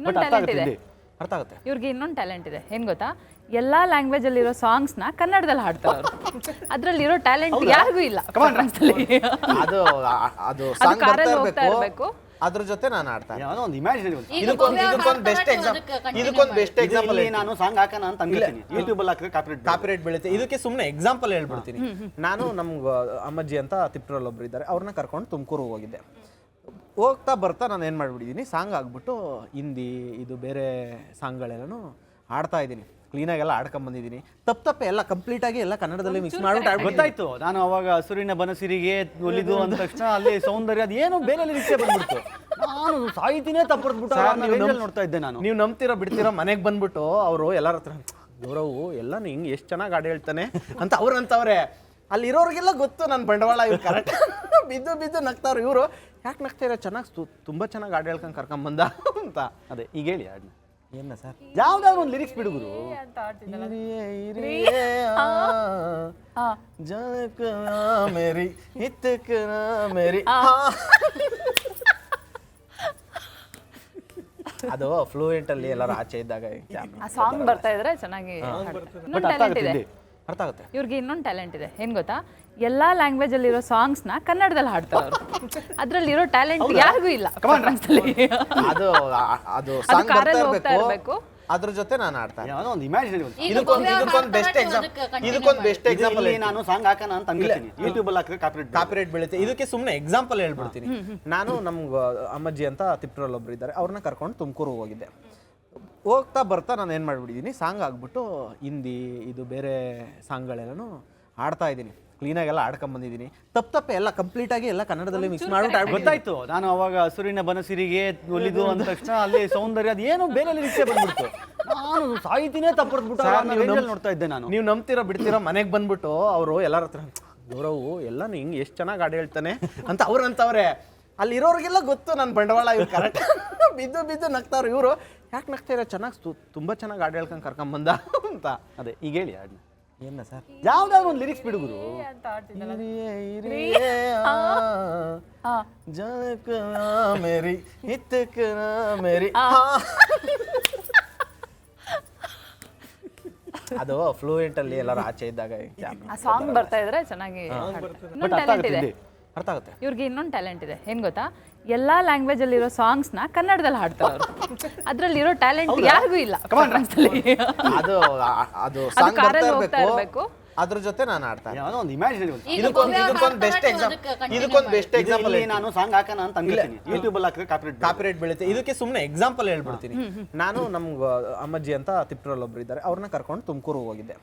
ಇನ್ನೊಂದು ಟ್ಯಾಲೆಂಟ್ ಇದೆ. ಅರ್ಥ ಆಗುತ್ತೆ. ಇವ್ರಿಗೆ ಇನ್ನೊಂದು ಟ್ಯಾಲೆಂಟ್ ಇದೆ, ಏನ್ ಗೊತ್ತಾ? ಎಲ್ಲಾ ಲ್ಯಾಂಗ್ವೇಜ್ ಅಲ್ಲಿರೋ ಸಾಂಗ್ಸ್ನ ಕನ್ನಡದಲ್ಲಿ ಹಾಡ್ತಾರೆ ಅವರು. ಅದ್ರಲ್ಲಿರೋ ಟ್ಯಾಲೆಂಟ್ ಯಾರಿಗೂ ಇಲ್ಲ. ಅದು ಅದು ಅದು ಸಾಂಗ್ ಬರ್ತಾ ಕಾರಲ್ಲಿ ಹೋಗ್ತಾ ಇರಬೇಕು, ಇರ್ಬೇಕು. ಅದ್ರ ಜೊತೆ ನಾನು ಆಡ್ತಾ ಇದ್ದೀನಿ. ಯಾವುದೋ ಒಂದು ಇಮ್ಯಾಜಿನರಿ ಇದಕ್ಕೊಂದು ಬೆಸ್ಟ್ ಎಕ್ಸಾಂಪಲ್ ನಾನು ಸಾಂಗ್ ಹಾಕೋಣ ಅಂತ ಅನ್ಕೋತೀನಿ. ಯೂಟ್ಯೂಬ್ ಅಲ್ಲಿ ಹಾಕಿದ್ರೆ ಕಾಪಿರೈಟ್ ಬೀಳುತ್ತೆ. ಇದಕ್ಕೆ ಸುಮ್ಮನೆ ಎಕ್ಸಾಂಪಲ್ ಹೇಳ್ಬಿಡ್ತೀನಿ. ನಾನು ನಮ್ಗೆ ಅಮ್ಮಜ್ಜಿ ಅಂತ ತಿಪ್ಟೂರಲ್ಲಿ ಒಬ್ರು ಇದ್ದಾರೆ, ಅವ್ರನ್ನ ಕರ್ಕೊಂಡು ತುಮಕೂರು ಹೋಗಿದ್ದೆ. ಹೋಗ್ತಾ ಬರ್ತಾ ನಾನು ಏನು ಮಾಡಿಬಿಟ್ಟಿದ್ದೀನಿ, ಸಾಂಗ್ ಆಗ್ಬಿಟ್ಟು ಹಿಂದಿ ಇದು ಬೇರೆ ಸಾಂಗ್ಗಳೆಲ್ಲನೂ ಹಾಡ್ತಾ ಇದ್ದೀನಿ. ಕ್ಲೀನಾಗೆಲ್ಲ ಆಡ್ಕೊಂಬಂದಿದ್ದೀನಿ. ತಪ್ಪೆ ಎಲ್ಲ ಕಂಪ್ಲೀಟಾಗಿ ಎಲ್ಲ ಕನ್ನಡದಲ್ಲಿ ಮಿಕ್ಸ್ ಮಾಡ್ಬಿಟ್ಟು ಗೊತ್ತಾಯ್ತು. ನಾನು ಅವಾಗ ಹಸುರಿನ ಬನಸಿರಿಗೆ ಒಲಿದು ಅಂದ ತಕ್ಷಣ ಅಲ್ಲಿ ಸೌಂದರ್ಯ ಅದೇನು ಬೇರೆ ಲಿರಿಕ್ಸೇ ಬಂದ್ಬಿಡ್ತು. ನಾನು ಸಾಹಿತಿನೇ ತಪ್ಪರ್ದ್ಬಿಟ್ಟು ನೋಡ್ತಾ ಇದ್ದೆ ನಾನು. ನೀವು ನಂಬ್ತಿರೋ ಬಿಡ್ತಿರೋ ಮನೆಗೆ ಬಂದ್ಬಿಟ್ಟು ಅವರು ಎಲ್ಲರ ಹತ್ರ ಗೌರವು ಎಲ್ಲ ಹಿಂಗೆ ಎಷ್ಟು ಚೆನ್ನಾಗಿ ಹಾಡು ಹೇಳ್ತಾನೆ ಅಂತ ಅವ್ರಂತವ್ರೆ. ಅಲ್ಲಿರೋರಿಗೆಲ್ಲ ಗೊತ್ತು ನನ್ನ ಬಂಡವಾಳ ಇವ್ರು ಕರೆಕ್ಟ್ ಬಿದ್ದು ನಗ್ತಾವ್ರು. ಇವರು ಯಾಕೆ ನಗ್ತಾ ಇರೋ, ಚೆನ್ನಾಗಿ ತುಂಬ ಚೆನ್ನಾಗಿ ಹಾಡು ಹೇಳ್ಕೊಂಡು ಕರ್ಕೊಂಬಂದ ಅಂತ. ಅದೇ ಈಗ ಹೇಳಿ ಹಾಡನ್ನ. ಏನ ಸರ್, ಯಾವ್ದಾದ್ರು ಒಂದು ಲಿರಿಕ್ಸ್ ಬಿಡುಗರು. ಅದು ಫ್ಲೂಯೆಂಟ್ ಅಲ್ಲಿ ಎಲ್ಲರೂ ಆಚೆ ಇದ್ದಾಗ ಆ ಸಾಂಗ್ ಬರ್ತಾ ಇದ್ರೆ ಚೆನ್ನಾಗಿ. ಇನ್ನೊಂದು ಟ್ಯಾಲೆಂಟ್ ಇದೆ. ಅರ್ಥ ಆಗುತ್ತೆ. ಇವ್ರಿಗೆ ಇನ್ನೊಂದು ಟ್ಯಾಲೆಂಟ್ ಇದೆ, ಏನ್ ಗೊತ್ತಾ? ಎಲ್ಲಾ ಲ್ಯಾಂಗ್ವೇಜ್ ಅಲ್ಲಿರೋ ಸಾಂಗ್ಸ್ನ ಕನ್ನಡದಲ್ಲಿ ಹಾಡ್ತಾರೆ ಅವರು. ಅದ್ರಲ್ಲಿರೋ ಟ್ಯಾಲೆಂಟ್ ಯಾರಿಗೂ ಇಲ್ಲ. ಅದು ಅದು ಅದು ಸಾಂಗ್ ಬರ್ತಾ ಕಾರಲ್ಲಿ ಹೋಗ್ತಾ ಇರಬೇಕು, ಇರ್ಬೇಕು. ಅದ್ರ ಜೊತೆ ನಾನು ಆಡ್ತಾ ಇದ್ದೀನಿ. ಯಾವುದೋ ಒಂದು ಇಮ್ಯಾಜಿನರಿ ಇದಕ್ಕೊಂದು ಬೆಸ್ಟ್ ಎಕ್ಸಾಂಪಲ್ ನಾನು ಸಾಂಗ್ ಹಾಕೋಣ ಅಂತ ಅನ್ಕೋತೀನಿ. ಯೂಟ್ಯೂಬ್ ಅಲ್ಲಿ ಹಾಕಿದ್ರೆ ಕಾಪಿರೈಟ್ ಬೀಳುತ್ತೆ. ಇದಕ್ಕೆ ಸುಮ್ಮನೆ ಎಕ್ಸಾಂಪಲ್ ಹೇಳ್ಬಿಡ್ತೀನಿ. ನಾನು ನಮ್ಗೆ ಅಮ್ಮಜ್ಜಿ ಅಂತ ತಿಪ್ಟೂರಲ್ಲಿ ಒಬ್ರು ಇದ್ದಾರೆ, ಅವ್ರನ್ನ ಕರ್ಕೊಂಡು ತುಮಕೂರು ಹೋಗಿದ್ದೆ. ಹೋಗ್ತಾ ಬರ್ತಾ ನಾನು ಏನು ಮಾಡಿಬಿಟ್ಟಿದ್ದೀನಿ, ಸಾಂಗ್ ಆಗ್ಬಿಟ್ಟು ಹಿಂದಿ ಇದು ಬೇರೆ ಸಾಂಗ್ಗಳೆಲ್ಲನೂ ಹಾಡ್ತಾ ಇದ್ದೀನಿ. ಕ್ಲೀನಾಗೆಲ್ಲ ಆಡ್ಕೊಂಬಂದಿದ್ದೀನಿ. ತಪ್ಪೆ ಎಲ್ಲ ಕಂಪ್ಲೀಟಾಗಿ ಎಲ್ಲ ಕನ್ನಡದಲ್ಲಿ ಮಿಕ್ಸ್ ಮಾಡ್ಬಿಟ್ಟು ಗೊತ್ತಾಯ್ತು. ನಾನು ಅವಾಗ ಹಸುರಿನ ಬನಸಿರಿಗೆ ಒಲಿದು ಅಂದ ತಕ್ಷಣ ಅಲ್ಲಿ ಸೌಂದರ್ಯ ಅದೇನು ಬೇರೆ ಲಿರಿಕ್ಸೇ ಬಂದ್ಬಿಡ್ತು. ನಾನು ಸಾಹಿತಿನೇ ತಪ್ಪರ್ದ್ಬಿಟ್ಟು ನೋಡ್ತಾ ಇದ್ದೆ ನಾನು. ನೀವು ನಂಬ್ತಿರೋ ಬಿಡ್ತಿರೋ ಮನೆಗೆ ಬಂದ್ಬಿಟ್ಟು ಅವರು ಎಲ್ಲರ ಹತ್ರ ಗೌರವು ಎಲ್ಲ ಹಿಂಗೆ ಎಷ್ಟು ಚೆನ್ನಾಗಿ ಹಾಡು ಹೇಳ್ತಾನೆ ಅಂತ ಅವ್ರಂತವ್ರೆ. ಅಲ್ಲಿರೋರಿಗೆಲ್ಲ ಗೊತ್ತು ನನ್ನ ಬಂಡವಾಳ ಇವ್ರು ಕರೆಕ್ಟ್ ಬಿದ್ದು ನಗ್ತಾವ್ರು. ಇವರು ಯಾಕೆ ನಗ್ತಾ ಇರೋ, ಚೆನ್ನಾಗಿ ತುಂಬ ಚೆನ್ನಾಗಿ ಹಾಡು ಹೇಳ್ಕೊಂಡು ಕರ್ಕೊಂಬಂದ ಅಂತ. ಅದೇ ಈಗ ಹೇಳಿ ಹಾಡನ್ನ. ಏನ ಸರ್, ಯಾವ್ದಾದ್ರು ಒಂದು ಲಿರಿಕ್ಸ್ ಬಿಡುಗರು. ಅದು ಫ್ಲೂಯೆಂಟ್ ಅಲ್ಲಿ ಎಲ್ಲರೂ ಆಚೆ ಇದ್ದಾಗ ಆ ಸಾಂಗ್ ಬರ್ತಾ ಇದ್ರೆ ಚೆನ್ನಾಗಿ. ಇನ್ನೊಂದು ಟ್ಯಾಲೆಂಟ್ ಇದೆ. ಅರ್ಥ ಆಗುತ್ತೆ. ಇವ್ರಿಗೆ ಇನ್ನೊಂದು ಟ್ಯಾಲೆಂಟ್ ಇದೆ, ಏನ್ ಗೊತ್ತಾ? ಎಲ್ಲಾ ಲ್ಯಾಂಗ್ವೇಜ್ ಅಲ್ಲಿರೋ ಸಾಂಗ್ಸ್ನ ಕನ್ನಡದಲ್ಲಿ ಹಾಡ್ತಾರೆ ಅವರು. ಅದ್ರಲ್ಲಿರೋ ಟ್ಯಾಲೆಂಟ್ ಯಾರಿಗೂ ಇಲ್ಲ. ಅದು ಅದು ಅದು ಸಾಂಗ್ ಬರ್ತಾ ಕಾರಲ್ಲಿ ಹೋಗ್ತಾ ಇರಬೇಕು, ಇರ್ಬೇಕು. ಅದ್ರ ಜೊತೆ ನಾನು ಆಡ್ತಾ ಇದ್ದೀನಿ. ಯಾವುದೋ ಒಂದು ಇಮ್ಯಾಜಿನರಿ ಇದಕ್ಕೊಂದು ಬೆಸ್ಟ್ ಎಕ್ಸಾಂಪಲ್ ನಾನು ಸಾಂಗ್ ಹಾಕೋಣ ಅಂತ ಅನ್ಕೋತೀನಿ. ಯೂಟ್ಯೂಬ್ ಅಲ್ಲಿ ಹಾಕಿದ್ರೆ ಕಾಪಿರೈಟ್ ಬೀಳುತ್ತೆ. ಇದಕ್ಕೆ ಸುಮ್ಮನೆ ಎಕ್ಸಾಂಪಲ್ ಹೇಳ್ಬಿಡ್ತೀನಿ. ನಾನು ನಮ್ಗೆ ಅಮ್ಮಜ್ಜಿ ಅಂತ ತಿಪ್ಟೂರಲ್ಲಿ ಒಬ್ರು ಇದ್ದಾರೆ, ಅವ್ರನ್ನ ಕರ್ಕೊಂಡು ತುಮಕೂರು ಹೋಗಿದ್ದೆ.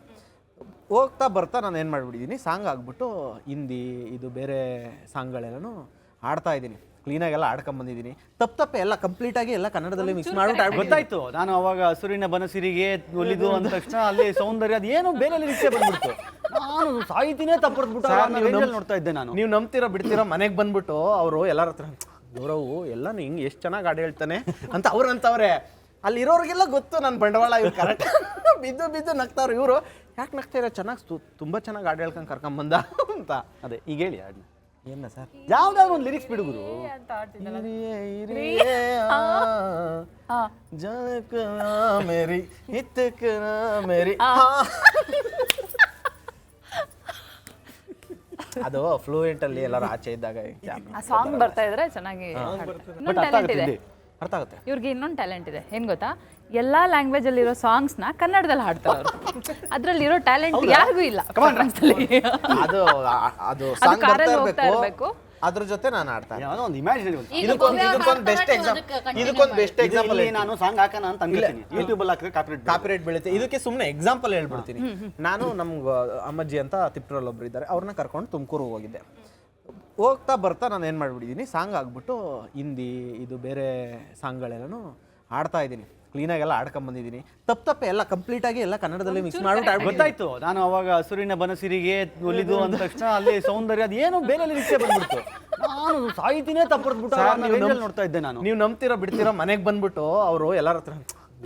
ಹೋಗ್ತಾ ಬರ್ತಾ ನಾನು ಏನು ಮಾಡಿಬಿಟ್ಟಿದ್ದೀನಿ, ಸಾಂಗ್ ಆಗ್ಬಿಟ್ಟು ಹಿಂದಿ ಇದು ಬೇರೆ ಸಾಂಗ್ಗಳೆಲ್ಲನೂ ಹಾಡ್ತಾ ಇದ್ದೀನಿ. ಕ್ಲೀನಾಗೆಲ್ಲ ಆಡ್ಕೊಂಬಂದಿದ್ದೀನಿ. ತಪ್ಪೆ ಎಲ್ಲ ಕಂಪ್ಲೀಟಾಗಿ ಎಲ್ಲ ಕನ್ನಡದಲ್ಲಿ ಮಿಕ್ಸ್ ಮಾಡ್ಬಿಟ್ಟು ಗೊತ್ತಾಯ್ತು. ನಾನು ಅವಾಗ ಹಸುರಿನ ಬನಸಿರಿಗೆ ಒಲಿದು ಅಂದ ತಕ್ಷಣ ಅಲ್ಲಿ ಸೌಂದರ್ಯ ಅದೇನು ಬೇರೆ ಲಿರಿಕ್ಸೇ ಬಂದ್ಬಿಡ್ತು. ನಾನು ಸಾಹಿತಿನೇ ತಪ್ಪರ್ದ್ಬಿಟ್ಟು ನೋಡ್ತಾ ಇದ್ದೆ ನಾನು. ನೀವು ನಂಬ್ತಿರೋ ಬಿಡ್ತಿರೋ ಮನೆಗೆ ಬಂದ್ಬಿಟ್ಟು ಅವರು ಎಲ್ಲರ ಹತ್ರ ಗೌರವು ಎಲ್ಲ ಹಿಂಗೆ ಎಷ್ಟು ಚೆನ್ನಾಗಿ ಹಾಡು ಹೇಳ್ತಾನೆ ಅಂತ ಅವ್ರಂತವ್ರೆ. ಅಲ್ಲಿರೋರಿಗೆಲ್ಲ ಗೊತ್ತು ನನ್ನ ಬಂಡವಾಳ ಇವ್ರು ಕರೆಕ್ಟ್ ಬಿದ್ದು ನಗ್ತಾವ್ರು. ಇವರು ಯಾಕೆ ನಗ್ತಾ ಇರೋ, ಚೆನ್ನಾಗಿ ತುಂಬ ಚೆನ್ನಾಗಿ ಹಾಡು ಹೇಳ್ಕೊಂಡು ಕರ್ಕೊಂಬಂದ ಅಂತ. ಅದೇ ಈಗ ಹೇಳಿ ಹಾಡನ್ನ. ಏನ ಸರ್, ಯಾವ್ದಾದ್ರು ಒಂದು ಲಿರಿಕ್ಸ್ ಬಿಡುಗರು. ಅದು ಫ್ಲೂಯೆಂಟ್ ಅಲ್ಲಿ ಎಲ್ಲರೂ ಆಚೆ ಇದ್ದಾಗ ಆ ಸಾಂಗ್ ಬರ್ತಾ ಇದ್ರೆ ಚೆನ್ನಾಗಿ. ಇನ್ನೊಂದು ಟ್ಯಾಲೆಂಟ್ ಇದೆ. ಅರ್ಥ ಆಗುತ್ತೆ. ಇವ್ರಿಗೆ ಇನ್ನೊಂದು ಟ್ಯಾಲೆಂಟ್ ಇದೆ, ಏನ್ ಗೊತ್ತಾ? ಎಲ್ಲಾ ಲ್ಯಾಂಗ್ವೇಜ್ ಅಲ್ಲಿರೋ ಸಾಂಗ್ಸ್ನ ಕನ್ನಡದಲ್ಲಿ ಹಾಡ್ತಾರೆ ಅವರು. ಅದ್ರಲ್ಲಿರೋ ಟ್ಯಾಲೆಂಟ್ ಯಾರಿಗೂ ಇಲ್ಲ. ಅದು ಅದು ಅದು ಸಾಂಗ್ ಬರ್ತಾ ಕಾರಲ್ಲಿ ಹೋಗ್ತಾ ಇರಬೇಕು, ಇರ್ಬೇಕು. ಅದ್ರ ಜೊತೆ ನಾನು ಆಡ್ತಾ ಇದ್ದೀನಿ. ಯಾವುದೋ ಒಂದು ಇಮ್ಯಾಜಿನರಿ ಇದಕ್ಕೊಂದು ಬೆಸ್ಟ್ ಎಕ್ಸಾಂಪಲ್ ನಾನು ಸಾಂಗ್ ಹಾಕೋಣ ಅಂತ ಅನ್ಕೋತೀನಿ. ಯೂಟ್ಯೂಬ್ ಅಲ್ಲಿ ಹಾಕಿದ್ರೆ ಕಾಪಿರೈಟ್ ಬೀಳುತ್ತೆ. ಇದಕ್ಕೆ ಸುಮ್ಮನೆ ಎಕ್ಸಾಂಪಲ್ ಹೇಳ್ಬಿಡ್ತೀನಿ. ನಾನು ನಮ್ಗೆ ಅಮ್ಮಜ್ಜಿ ಅಂತ ತಿಪ್ಟೂರಲ್ಲಿ ಒಬ್ರು ಇದ್ದಾರೆ, ಅವ್ರನ್ನ ಕರ್ಕೊಂಡು ತುಮಕೂರು ಹೋಗಿದ್ದೆ. ಹೋಗ್ತಾ ಬರ್ತಾ ನಾನು ಏನು ಮಾಡಿಬಿಟ್ಟಿದ್ದೀನಿ, ಸಾಂಗ್ ಆಗ್ಬಿಟ್ಟು ಹಿಂದಿ ಇದು ಬೇರೆ ಸಾಂಗ್ಗಳೆಲ್ಲನೂ ಹಾಡ್ತಾ ಇದ್ದೀನಿ. ಕ್ಲೀನಾಗೆಲ್ಲ ಆಡ್ಕೊಂಬಂದಿದ್ದೀನಿ. ತಪ್ಪೆ ಎಲ್ಲ ಕಂಪ್ಲೀಟಾಗಿ ಎಲ್ಲ ಕನ್ನಡದಲ್ಲಿ ಮಿಕ್ಸ್ ಮಾಡ್ಬಿಟ್ಟು ಗೊತ್ತಾಯ್ತು. ನಾನು ಅವಾಗ ಹಸುರಿನ ಬನಸಿರಿಗೆ ಒಲಿದು ಅಂದ ತಕ್ಷಣ ಅಲ್ಲಿ ಸೌಂದರ್ಯ ಅದೇನು ಬೇರೆ ಲಿರಿಕ್ಸೇ ಬಂದ್ಬಿಡ್ತು. ನಾನು ಸಾಹಿತಿನೇ ತಪ್ಪರ್ದ್ಬಿಟ್ಟು ನೋಡ್ತಾ ಇದ್ದೆ ನಾನು. ನೀವು ನಂಬ್ತಿರೋ ಬಿಡ್ತಿರೋ ಮನೆಗೆ ಬಂದ್ಬಿಟ್ಟು ಅವರು ಎಲ್ಲರ ಹತ್ರ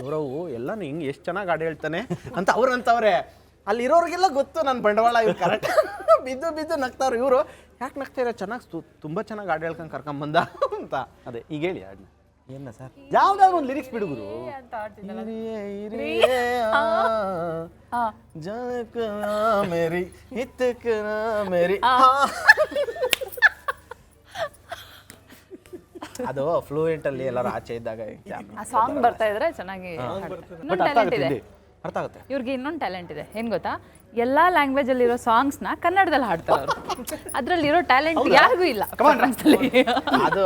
ಗೌರವು ಎಲ್ಲ ಹಿಂಗೆ ಎಷ್ಟು ಚೆನ್ನಾಗಿ ಹಾಡು ಹೇಳ್ತಾನೆ ಅಂತ ಅವ್ರಂತವ್ರೆ. ಅಲ್ಲಿರೋರಿಗೆಲ್ಲ ಗೊತ್ತು ನನ್ನ ಬಂಡವಾಳ ಇವ್ರು ಕರೆಕ್ಟ್ ಬಿದ್ದು ನಗ್ತಾವ್ರು. ಇವರು ಯಾಕೆ ನಗ್ತಾ ಇರೋ, ಚೆನ್ನಾಗಿ ತುಂಬ ಚೆನ್ನಾಗಿ ಹಾಡು ಹೇಳ್ಕೊಂಡು ಕರ್ಕೊಂಬಂದ ಅಂತ. ಅದೇ ಈಗ ಹೇಳಿ ಹಾಡನ್ನ. ಏನ ಸರ್ ಯಾವ್ದಾದ್ರು ಒಂದು ಲಿರಿಕ್ಸ್ ಬಿಡುಗರು. ಮೇರಿ ಮೇರಿ ಅದು ಫ್ಲೂಯೆಂಟ್ ಅಲ್ಲಿ ಎಲ್ಲರೂ ಆಚೆ ಇದ್ದಾಗ ಆ ಸಾಂಗ್ ಬರ್ತಾ ಇದ್ರೆ ಚೆನ್ನಾಗಿ ಇನ್ನೊಂದು ಟ್ಯಾಲೆಂಟ್ ಇದೆ ಅರ್ಥ ಆಗುತ್ತೆ. ಇವ್ರಿಗೆ ಇನ್ನೊಂದು ಟ್ಯಾಲೆಂಟ್ ಇದೆ ಏನ್ ಗೊತ್ತಾ, ಎಲ್ಲಾ ಲ್ಯಾಂಗ್ವೇಜ್ ಅಲ್ಲಿರೋ ಸಾಂಗ್ಸ್ನ ಕನ್ನಡದಲ್ಲಿ ಹಾಡ್ತಾರೆ ಅವರು. ಅದ್ರಲ್ಲಿರೋ ಟ್ಯಾಲೆಂಟ್ ಯಾರಿಗೂ ಇಲ್ಲ. ಅದು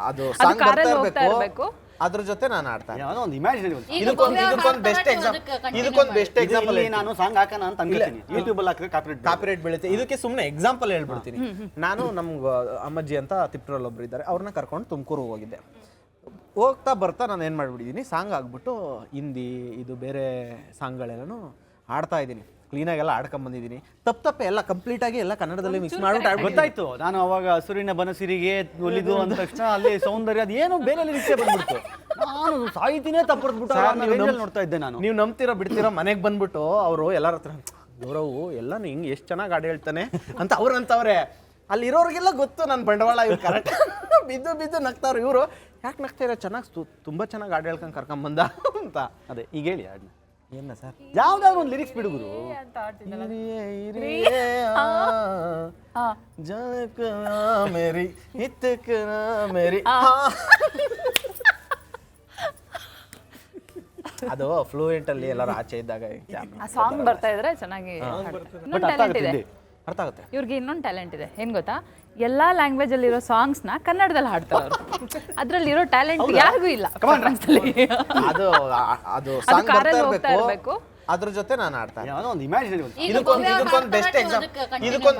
ಅದು ಸಾಂಗ್ ಬರ್ತಾ ಕಾರಲ್ಲಿ ಹೋಗ್ತಾ ಇರ್ಬೇಕು, ಇರ್ಬೇಕು, ಅದ್ರ ಜೊತೆ ನಾನು ಆಡ್ತಾನೆ. ಯಾವ್ದೋ ಒಂದು ಇಮ್ಯಾಜಿನರಿ ಇದಕ್ಕೊಂದು ಬೆಸ್ಟ್ ಎಕ್ಸಾಂಪಲ್ ನಾನು ಸಾಂಗ್ ಹಾಕೋಣ ಅಂತ ಅನ್ಕೋತೀನಿ. ಯೂಟ್ಯೂಬ್ ಅಲ್ಲಿ ಹಾಕಿದ್ರೆ ಕಾಪಿರೈಟ್ ಬೀಳುತ್ತೆ. ಇದಕ್ಕೆ ಸುಮ್ಮನೆ ಎಕ್ಸಾಂಪಲ್ ಹೇಳ್ಬಿಡ್ತೀನಿ. ನಾನು ನಮ್ಗೆ ಅಮ್ಮಜ್ಜಿ ಅಂತ ತಿಪ್ಟೂರಲ್ಲಿ ಒಬ್ರು ಇದ್ದಾರೆ, ಅವ್ರನ್ನ ಕರ್ಕೊಂಡು ತುಮಕೂರು ಹೋಗಿದ್ದೆ. ಹೋಗ್ತಾ ಬರ್ತಾ ನಾನು ಏನು ಮಾಡಿಬಿಟ್ಟಿದ್ದೀನಿ, ಸಾಂಗ್ ಆಗ್ಬಿಟ್ಟು ಹಿಂದಿ ಇದು ಬೇರೆ ಸಾಂಗ್ಗಳೆಲ್ಲನೂ ಆಡ್ತಾ ಇದ್ದೀನಿ. ಕ್ಲೀನಾಗೆಲ್ಲ ಆಡ್ಕೊಂಬಂದಿದ್ದೀನಿ. ತಪ್ಪೆ ಎಲ್ಲ ಕಂಪ್ಲೀಟಾಗಿ ಎಲ್ಲ ಕನ್ನಡದಲ್ಲಿ ಮಿಕ್ಸ್ ಮಾಡ್ಬಿಟ್ಟು ಗೊತ್ತಾಯ್ತು. ನಾನು ಅವಾಗ ಹಸುರಿನ ಬನಸಿರಿಗೆ ಒಲಿದು ಅಂದ ತಕ್ಷಣ ಅಲ್ಲಿ ಸೌಂದರ್ಯ ಅದು ಏನು ಬೇರೆ ಲಿರಿಕ್ಸೇ ಬಂದ್ಬಿಡ್ತು. ನಾನು ಸಾಹಿತಿನೇ ತಪ್ಪರ್ದ್ಬಿಟ್ಟು ನೋಡ್ತಾ ಇದ್ದೆ ನಾನು. ನೀವು ನಂಬ್ತಿರೋ ಬಿಡ್ತಿರೋ ಮನೆಗೆ ಬಂದ್ಬಿಟ್ಟು ಅವರು ಎಲ್ಲರ ಹತ್ರ ಗೌರವು ಎಲ್ಲನೂ ಹಿಂಗೆ ಎಷ್ಟು ಚೆನ್ನಾಗಿ ಹಾಡು ಹೇಳ್ತಾನೆ ಅಂತ ಅವ್ರು ಅಂತವ್ರೆ. ಅಲ್ಲಿರೋರಿಗೆಲ್ಲ ಗೊತ್ತು ನನ್ನ ಬಂಡವಾಳ ಇವ್ರು ಕರೆಕ್ಟ್ ಬಿದ್ದು ನಗ್ತಾವ್ರು. ಇವರು ಯಾಕೆ ನಗ್ತಾಯಿರೋ, ಚೆನ್ನಾಗಿ ತುಂಬ ಚೆನ್ನಾಗಿ ಹಾಡು ಹೇಳ್ಕೊಂಡು ಕರ್ಕೊಂಬಂದ ಅಂತ. ಅದೇ ಈಗ ಹೇಳಿ ಹಾಡನ್ನ. ಏನ ಸರ್ ಯಾವ್ದಾದ್ರು ಒಂದು ಲಿರಿಕ್ಸ್ ಬಿಡುಗರು. ಮೇರಿ ಮೇರಿ ಅದು ಫ್ಲೂಯೆಂಟ್ ಅಲ್ಲಿ ಎಲ್ಲರೂ ಆಚೆ ಇದ್ದಾಗ ಆ ಸಾಂಗ್ ಬರ್ತಾ ಇದ್ರೆ ಚೆನ್ನಾಗಿ ಇನ್ನೊಂದು ಟ್ಯಾಲೆಂಟ್ ಇದೆ. ಅರ್ಥ ಆಗುತ್ತೆ. ಇವ್ರಿಗೆ ಇನ್ನೊಂದು ಟ್ಯಾಲೆಂಟ್ ಇದೆ ಏನ್ ಗೊತ್ತಾ, ಎಲ್ಲಾ ಲ್ಯಾಂಗ್ವೇಜ್ ಅಲ್ಲಿರೋ ಸಾಂಗ್ಸ್ನ ಕನ್ನಡದಲ್ಲಿ ಹಾಡ್ತಾರೆ ಅವರು. ಅದ್ರಲ್ಲಿರೋ ಟ್ಯಾಲೆಂಟ್ ಯಾರಿಗೂ ಇಲ್ಲ. ಅದು ಅದು ಸಾಂಗ್ ಬರ್ತಾ ಕಾರಲ್ಲಿ ಹೋಗ್ತಾ ಇರ್ಬೇಕು, ಇರ್ಬೇಕು, ಅದ್ರ ಜೊತೆ ನಾನು ಆಡ್ತಾನೆ. ಯಾವ್ದೋ ಒಂದು ಇಮ್ಯಾಜಿನರಿ ಇದಕ್ಕೊಂದು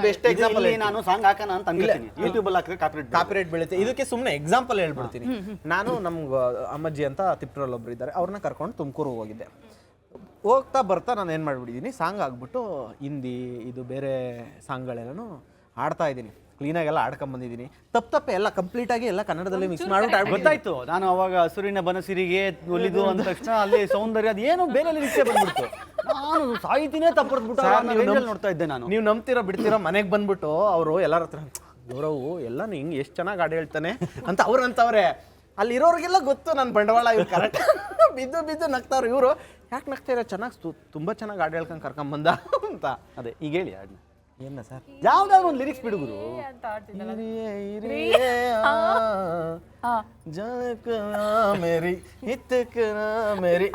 ಬೆಸ್ಟ್ ಎಕ್ಸಾಂಪಲ್ ನಾನು ಸಾಂಗ್ ಹಾಕೋಣ ಅಂತ ಅನ್ಕೋತೀನಿ. ಯೂಟ್ಯೂಬ್ ಅಲ್ಲಿ ಹಾಕಿದ್ರೆ ಕಾಪಿರೈಟ್ ಬೀಳುತ್ತೆ. ಇದಕ್ಕೆ ಸುಮ್ಮನೆ ಎಕ್ಸಾಂಪಲ್ ಹೇಳ್ಬಿಡ್ತೀನಿ. ನಾನು ನಮ್ಗೆ ಅಮ್ಮಜ್ಜಿ ಅಂತ ತಿಪ್ಟೂರಲ್ಲಿ ಒಬ್ರು ಇದ್ದಾರೆ, ಅವ್ರನ್ನ ಕರ್ಕೊಂಡು ತುಮಕೂರು ಹೋಗಿದ್ದೆ. ಹೋಗ್ತಾ ಬರ್ತಾ ನಾನು ಏನು ಮಾಡಿಬಿಟ್ಟಿದ್ದೀನಿ, ಸಾಂಗ್ ಆಗ್ಬಿಟ್ಟು ಹಿಂದಿ ಇದು ಬೇರೆ ಸಾಂಗ್ಗಳೆಲ್ಲನೂ ಆಡ್ತಾ ಇದ್ದೀನಿ. ಕ್ಲೀನಾಗೆಲ್ಲ ಆಡ್ಕೊಂಬಂದಿದ್ದೀನಿ. ತಪ್ಪೆ ಎಲ್ಲ ಕಂಪ್ಲೀಟಾಗಿ ಎಲ್ಲ ಕನ್ನಡದಲ್ಲಿ ಮಿಕ್ಸ್ ಮಾಡ್ಬಿಟ್ಟು ಗೊತ್ತಾಯ್ತು. ನಾನು ಅವಾಗ ಹಸುರಿನ ಬನಸಿರಿಗೆ ಒಲಿದು ಅಂದ ತಕ್ಷಣ ಅಲ್ಲಿ ಸೌಂದರ್ಯ ಅದು ಏನು ಬೇರೆ ಲಿರಿಕ್ಸೇ ಬಂದ್ಬಿಡ್ತು. ನಾನು ಸಾಹಿತಿನೇ ತಪ್ಪರ್ದ್ಬಿಟ್ಟು ನೋಡ್ತಾ ಇದ್ದೆ ನಾನು. ನೀವು ನಂಬ್ತಿರೋ ಬಿಡ್ತಿರೋ ಮನೆಗೆ ಬಂದ್ಬಿಟ್ಟು ಅವರು ಎಲ್ಲರ ಹತ್ರ ಗೌರವು ಎಲ್ಲನೂ ಹಿಂಗೆ ಎಷ್ಟು ಚೆನ್ನಾಗಿ ಹಾಡು ಹೇಳ್ತಾನೆ ಅಂತ ಅವ್ರು ಅಂತವ್ರೆ. ಅಲ್ಲಿರೋರಿಗೆಲ್ಲ ಗೊತ್ತು ನನ್ನ ಬಂಡವಾಳ ಇವ್ರು ಕರೆಕ್ಟ್ ಬಿದ್ದು ನಗ್ತಾವ್ರು. ಇವರು ಯಾಕೆ ನಗ್ತಾಯಿರೋ, ಚೆನ್ನಾಗಿ ತುಂಬ ಚೆನ್ನಾಗಿ ಹಾಡು ಹೇಳ್ಕೊಂಡು ಕರ್ಕೊಂಬಂದ ಅಂತ. ಅದೇ ಈಗ ಹೇಳಿ ಹಾಡನ್ನ. ಏನ ಸರ್ ಯಾವ್ದಾದ್ರು ಒಂದು ಲಿರಿಕ್ಸ್ ಬಿಡುಗರು. ಮೇರಿ ಮೇರಿ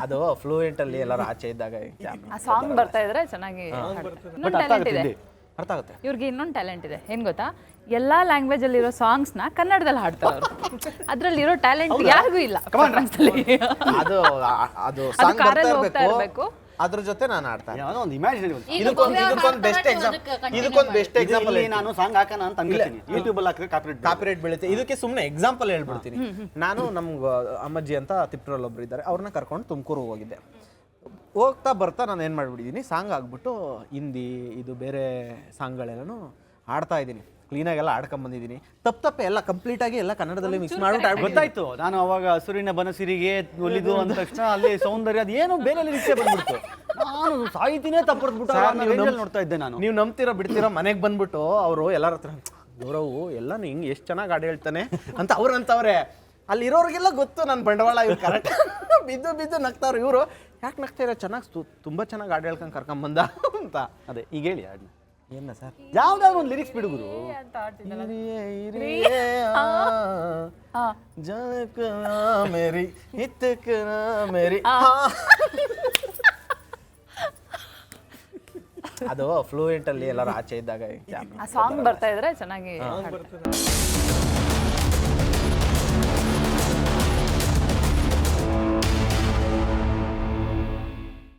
ಅದು ಫ್ಲೂಯೆಂಟ್ ಅಲ್ಲಿ ಎಲ್ಲರೂ ಆಚೆ ಇದ್ದಾಗ ಆ ಸಾಂಗ್ ಬರ್ತಾ ಇದ್ರೆ ಚೆನ್ನಾಗಿ ಇನ್ನೊಂದು ಟ್ಯಾಲೆಂಟ್ ಇದೆ. ಅರ್ಥ ಆಗುತ್ತೆ. ಇವ್ರಿಗೆ ಇನ್ನೊಂದು ಟ್ಯಾಲೆಂಟ್ ಇದೆ ಏನ್ ಗೊತ್ತಾ, ಎಲ್ಲಾ ಲ್ಯಾಂಗ್ವೇಜ್ ಅಲ್ಲಿರೋ ಸಾಂಗ್ಸ್ನ ಕನ್ನಡದಲ್ಲಿ ಹಾಡ್ತಾರೆ ಅವರು. ಅದ್ರಲ್ಲಿರೋ ಟ್ಯಾಲೆಂಟ್ ಯಾರಿಗೂ ಇಲ್ಲ. ಅದು ಅದು ಸಾಂಗ್ ಬರ್ತಾ ಕಾರಲ್ಲಿ ಹೋಗ್ತಾ ಇರ್ಬೇಕು, ಇರ್ಬೇಕು, ಅದ್ರ ಜೊತೆ ನಾನು ಆಡ್ತಾನೆ. ಯಾವ್ದೋ ಒಂದು ಇಮ್ಯಾಜಿನರಿ ಇದಕ್ಕೊಂದು ಬೆಸ್ಟ್ ಎಕ್ಸಾಂಪಲ್ ನಾನು ಸಾಂಗ್ ಹಾಕೋಣ ಅಂತ ಅನ್ಕೋತೀನಿ. ಯೂಟ್ಯೂಬ್ ಅಲ್ಲಿ ಹಾಕಿದ್ರೆ ಕಾಪಿರೈಟ್ ಬೀಳುತ್ತೆ. ಇದಕ್ಕೆ ಸುಮ್ಮನೆ ಎಕ್ಸಾಂಪಲ್ ಹೇಳ್ಬಿಡ್ತೀನಿ. ನಾನು ನಮ್ಗೆ ಅಮ್ಮಜ್ಜಿ ಅಂತ ತಿಪ್ಟೂರಲ್ಲಿ ಒಬ್ರು ಇದ್ದಾರೆ, ಅವ್ರನ್ನ ಕರ್ಕೊಂಡು ತುಮಕೂರು ಹೋಗಿದ್ದೆ. ಹೋಗ್ತಾ ಬರ್ತಾ ನಾನು ಏನು ಮಾಡಿಬಿಟ್ಟಿದ್ದೀನಿ, ಸಾಂಗ್ ಆಗ್ಬಿಟ್ಟು ಹಿಂದಿ ಇದು ಬೇರೆ ಸಾಂಗ್ಗಳೆಲ್ಲನೂ ಆಡ್ತಾ ಇದ್ದೀನಿ. ಕ್ಲೀನಾಗೆಲ್ಲ ಆಡ್ಕೊಂಬಂದಿದ್ದೀನಿ. ತಪ್ಪೆ ಎಲ್ಲ ಕಂಪ್ಲೀಟಾಗಿ ಎಲ್ಲ ಕನ್ನಡದಲ್ಲಿ ಮಿಕ್ಸ್ ಮಾಡ್ಬಿಟ್ಟು ಗೊತ್ತಾಯ್ತು. ನಾನು ಅವಾಗ ಹಸುರಿನ ಬನಸಿರಿಗೆ ಒಲಿದು ಅಂದ ತಕ್ಷಣ ಅಲ್ಲಿ ಸೌಂದರ್ಯ ಅದು ಏನು ಬೇರೆ ಲಿರಿಕ್ಸೇ ಬಂದ್ಬಿಡ್ತು. ನಾನು ಸಾಹಿತಿನೇ ತಪ್ಪರ್ದ್ಬಿಟ್ಟು ನೋಡ್ತಾ ಇದ್ದೆ ನಾನು. ನೀವು ನಂಬ್ತಿರೋ ಬಿಡ್ತಿರೋ ಮನೆಗೆ ಬಂದ್ಬಿಟ್ಟು ಅವರು ಎಲ್ಲರ ಹತ್ರ ಗೌರವು ಎಲ್ಲನೂ ಹಿಂಗೆ ಎಷ್ಟು ಚೆನ್ನಾಗಿ ಹಾಡು ಹೇಳ್ತಾನೆ ಅಂತ ಅವ್ರು ಅಂತವ್ರೆ. ಅಲ್ಲಿರೋರಿಗೆಲ್ಲ ಗೊತ್ತು ನನ್ನ ಬಂಡವಾಳ ಇವ್ರು ಕರೆಕ್ಟ್ ಬಿದ್ದು ನಗ್ತಾವ್ರು. ಇವರು ಯಾಕೆ ನಗ್ತಾಯಿರೋ, ಚೆನ್ನಾಗಿ ತುಂಬ ಚೆನ್ನಾಗಿ ಹಾಡು ಹೇಳ್ಕೊಂಡು ಕರ್ಕೊಂಬಂದ ಅಂತ. ಅದೇ ಈಗ ಹೇಳಿ ಹಾಡನ್ನ. ಏನ ಸರ್ ಯಾವ್ದಾದ್ರು ಒಂದು ಲಿರಿಕ್ಸ್ ಬಿಡುಗರು. ಮೇರಿ ಮೇರಿ ಅದು ಫ್ಲೂಯೆಂಟ್ ಅಲ್ಲಿ ಎಲ್ಲರೂ ಆಚೆ ಇದ್ದಾಗ ಆ ಸಾಂಗ್ ಬರ್ತಾ ಇದ್ರೆ ಚೆನ್ನಾಗಿ